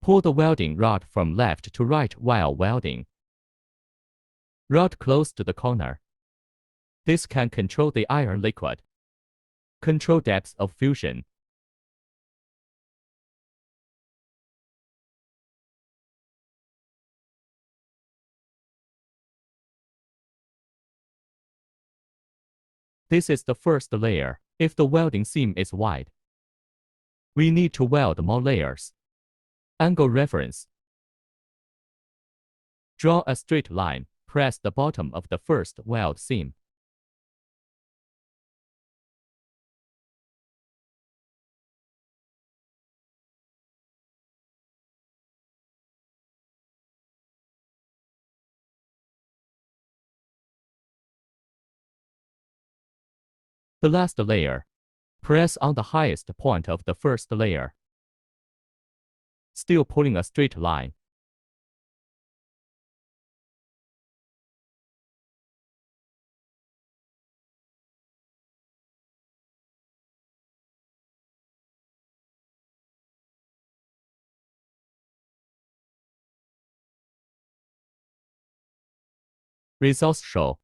Pull the welding rod from left to right while welding. Rod close to the corner. This can control the iron liquid. Control depth of fusion. This is the first layer. If the welding seam is wide, we need to weld more layers. Angle reference. Draw a straight line. Press the bottom of the first weld seam. The last layer. Press on the highest point of the first layer. Still pulling a straight line. Results show